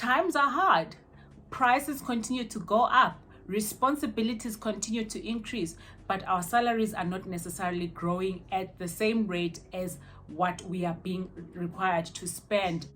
Times are hard. Prices continue to go up. Responsibilities continue to increase, but our salaries are not necessarily growing at the same rate as what we are being required to spend.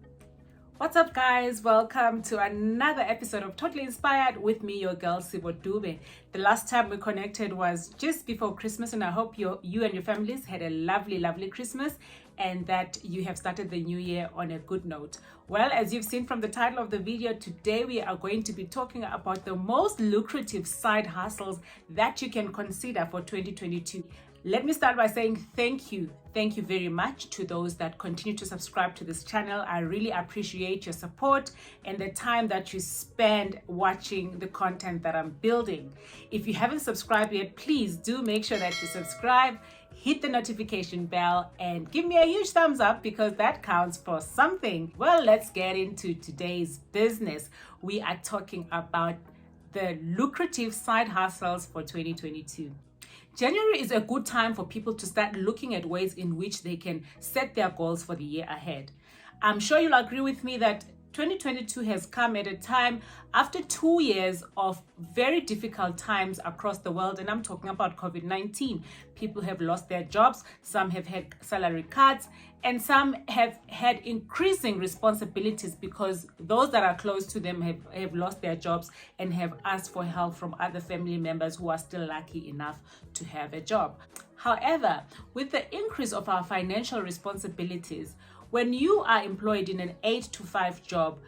What's up, guys? Welcome to another episode of Totally Inspired with me, your girl SIBO DUBE. The last time we connected was just before Christmas, and I hope you and your families had a lovely Christmas and that you have started the new year on a good note. Well, as you've seen from the title of the video, today we are going to be talking about the most lucrative side hustles that you can consider for 2022. Let me start by saying thank you very much to those that continue to subscribe to this channel. I really appreciate your support and the time that you spend watching the content that I'm building. If you haven't subscribed yet, please do make sure that you subscribe, hit the notification bell, and give me a huge thumbs up because that counts for something. Well, let's get into today's business. We are talking about the lucrative side hustles for 2022. January is a good time for people to start looking at ways in which they can set their goals for the year ahead. I'm sure you'll agree with me that 2022 has come at a time after 2 years of very difficult times across the world, and I'm talking about COVID-19. People have lost their jobs, some have had salary cuts, and some have had increasing responsibilities because those that are close to them have lost their jobs and have asked for help from other family members who are still lucky enough to have a job. However, with the increase of our financial responsibilities, when you are employed in an 8-to-5 job,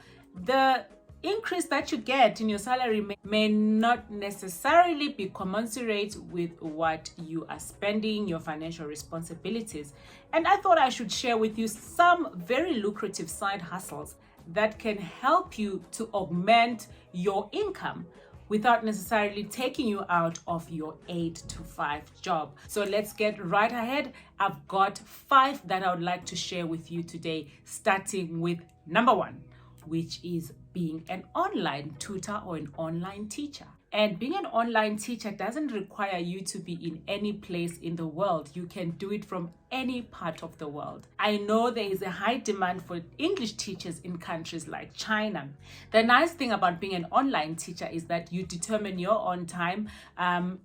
the increase that you get in your salary may not necessarily be commensurate with what you are spending, your financial responsibilities. And I thought I should share with you some very lucrative side hustles that can help you to augment your income without necessarily taking you out of your 8-to-5 job. So let's get right ahead. I've got 5 that I would like to share with you today, starting with number 1, which is being an online tutor or an online teacher. And being an online teacher doesn't require you to be in any place in the world. You can do it from any part of the world. I know there is a high demand for English teachers in countries like China. The nice thing about being an online teacher is that you determine your own time.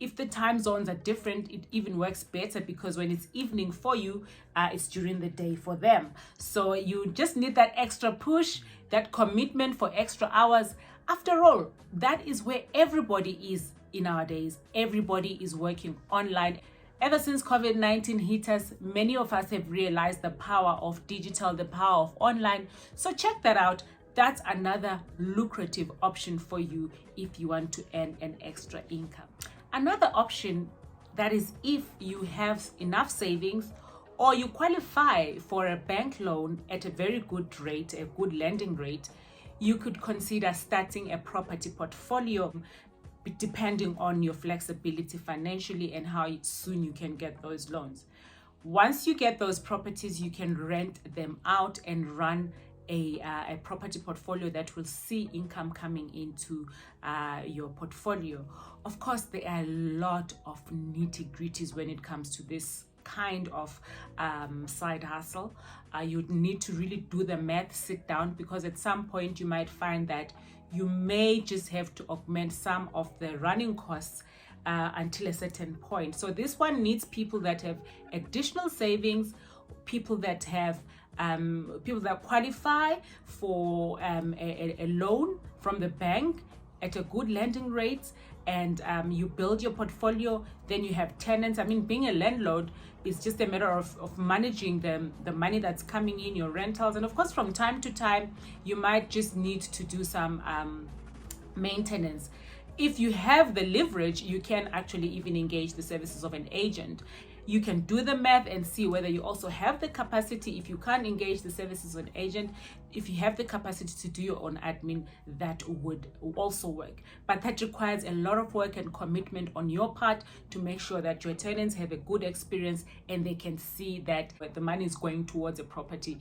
If the time zones are different, it even works better because when it's evening for you, it's during the day for them. So you just need that extra push, that commitment for extra hours. After all, that is where everybody is in our days. Everybody is working online. Ever since COVID-19 hit us, many of us have realized the power of digital, the power of online. So check that out. That's another lucrative option for you if you want to earn an extra income. Another option, that is if you have enough savings or you qualify for a bank loan at a very good rate, a good lending rate, you could consider starting a property portfolio depending on your flexibility financially and how soon you can get those loans. Once you get those properties, you can rent them out and run a property portfolio that will see income coming into your portfolio. Of course, there are a lot of nitty-gritties when it comes to this kind of side hustle. You'd need to really do the math, sit down, because at some point you might find that you may just have to augment some of the running costs until a certain point. So this one needs people that have additional savings, people that have people that qualify for a loan from the bank at a good lending rate, and you build your portfolio. Then you have tenants. I mean, being a landlord is just a matter of managing the money that's coming in, your rentals, and of course from time to time you might just need to do some maintenance. If you have the leverage, you can actually even engage the services of an agent. You can do the math and see whether you also have the capacity. If you can't engage the services of an agent, if you have the capacity to do your own admin, that would also work. But that requires a lot of work and commitment on your part to make sure that your tenants have a good experience and they can see that the money is going towards a property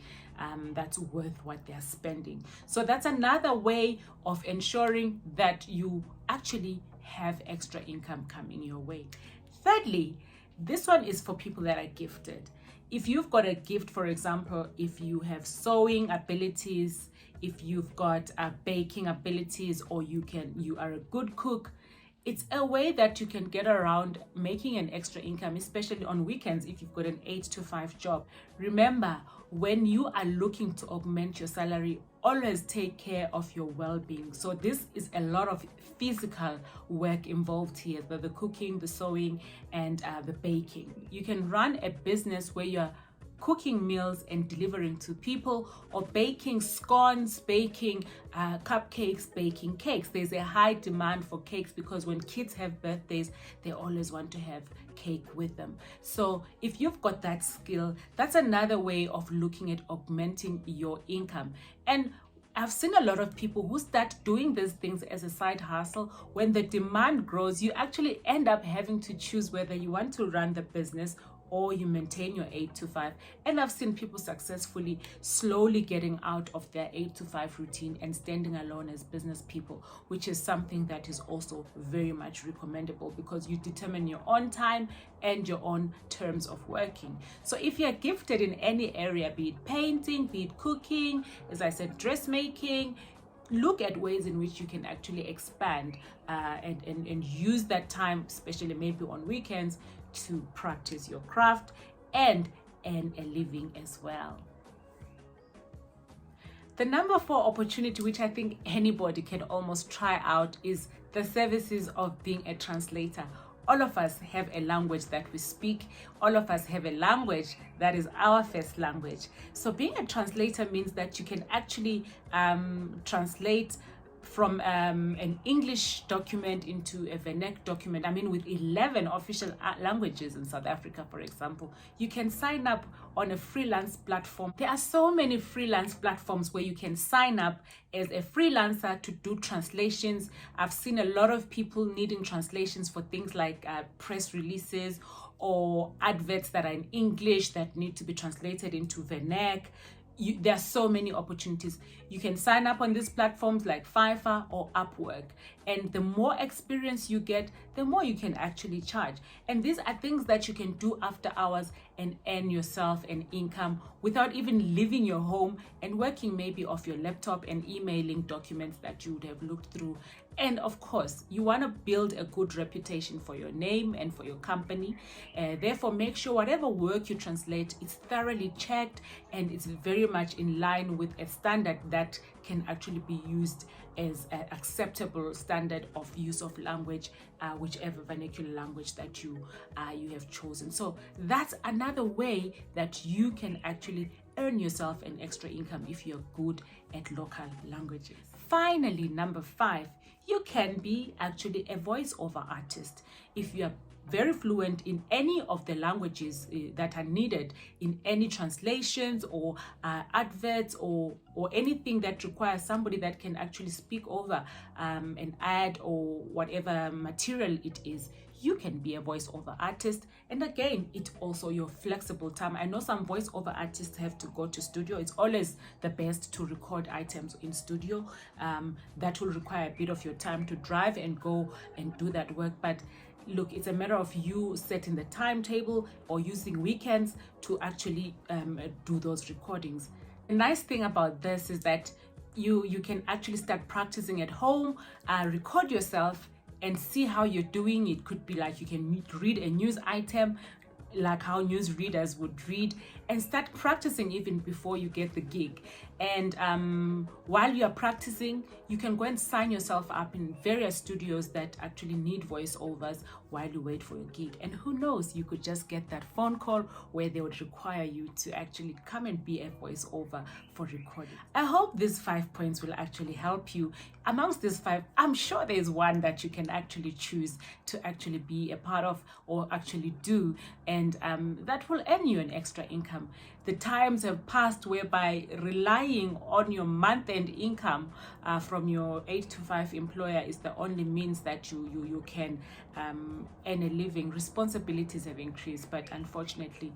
that's worth what they're spending. So that's another way of ensuring that you actually have extra income coming your way. Thirdly, this one is for people that are gifted. if you've got a gift, for example, if you have sewing abilities, if you've got baking abilities, or you are a good cook, it's a way that you can get around making an extra income, especially on weekends if you've got an 8 to 5 job. Remember, when you are looking to augment your salary, always take care of your well-being. So this is a lot of physical work involved here, the cooking, the sewing, and the baking. You can run a business where you're cooking meals and delivering to people, or baking scones, baking cupcakes, baking cakes. There's a high demand for cakes because when kids have birthdays, they always want to have cake with them. So if you've got that skill, that's another way of looking at augmenting your income. And I've seen a lot of people who start doing these things as a side hustle. When the demand grows, you actually end up having to choose whether you want to run the business or you maintain your 8 to 5. And I've seen people successfully slowly getting out of their 8 to 5 routine and standing alone as business people, which is something that is also very much recommendable because you determine your own time and your own terms of working. So if you're gifted in any area, be it painting, be it cooking, as I said, dressmaking, look at ways in which you can actually expand and use that time, especially maybe on weekends, to practice your craft and earn a living as well. The number 4 opportunity, which I think anybody can almost try out, is the services of being a translator. All of us have a language that we speak. All of us have a language that is our first language. So being a translator means that you can actually translate from an English document into a Vernac document. I mean, with 11 official languages in South Africa, for example, you can sign up on a freelance platform. There are so many freelance platforms where you can sign up as a freelancer to do translations. I've seen a lot of people needing translations for things like press releases or adverts that are in English that need to be translated into Vernac. There are so many opportunities. You can sign up on these platforms like Fiverr or Upwork, and the more experience you get, the more you can actually charge. And these are things that you can do after hours and earn yourself an income without even leaving your home and working maybe off your laptop and emailing documents that you would have looked through. And of course, you want to build a good reputation for your name and for your company. Therefore, make sure whatever work you translate is thoroughly checked and it's very much in line with a standard that can actually be used as an acceptable standard of use of language, whichever vernacular language that you have chosen. So that's another way that you can actually earn yourself an extra income if you're good at local languages. Finally, number 5, you can be actually a voiceover artist. If you are very fluent in any of the languages that are needed in any translations or adverts or anything that requires somebody that can actually speak over an ad or whatever material it is, you can be a voiceover artist. And again, it's also your flexible time. I know some voiceover artists have to go to studio. It's always the best to record items in studio. That will require a bit of your time to drive and go and do that work. But look, it's a matter of you setting the timetable or using weekends to actually do those recordings. The nice thing about this is that you can actually start practicing at home, record yourself and see how you're doing. It could be like you can read a news item like how news readers would read, and start practicing even before you get the gig. And while you are practicing, you can go and sign yourself up in various studios that actually need voiceovers while you wait for your gig. And who knows, you could just get that phone call where they would require you to actually come and be a voiceover for recording. I hope these 5 points will actually help you. Amongst these 5, I'm sure there's one that you can actually choose to actually be a part of or actually do, and that will earn you an extra income. The times have passed whereby relying on your month-end income from your 8 to 5 employer is the only means that you can earn a living. Responsibilities have increased, but unfortunately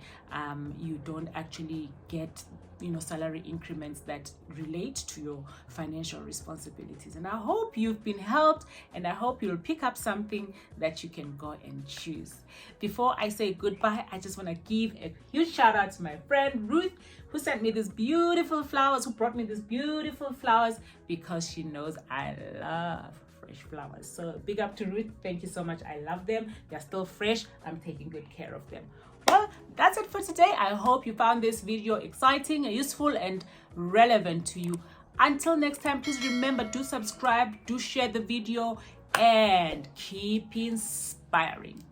you don't actually get salary increments that relate to your financial responsibilities. And I hope you've been helped, and I hope you'll pick up something that you can go and choose. Before I say goodbye, I just want to give a huge shout out to my friend Ruth, who sent me these beautiful flowers, who brought me these beautiful flowers, because she knows I love fresh flowers. So big up to Ruth. Thank you so much. I love them. They're still fresh. I'm taking good care of them. Well, that's it for today. I hope you found this video exciting, useful, and relevant to you. Until next time, please remember, do subscribe, do share the video, and keep inspiring.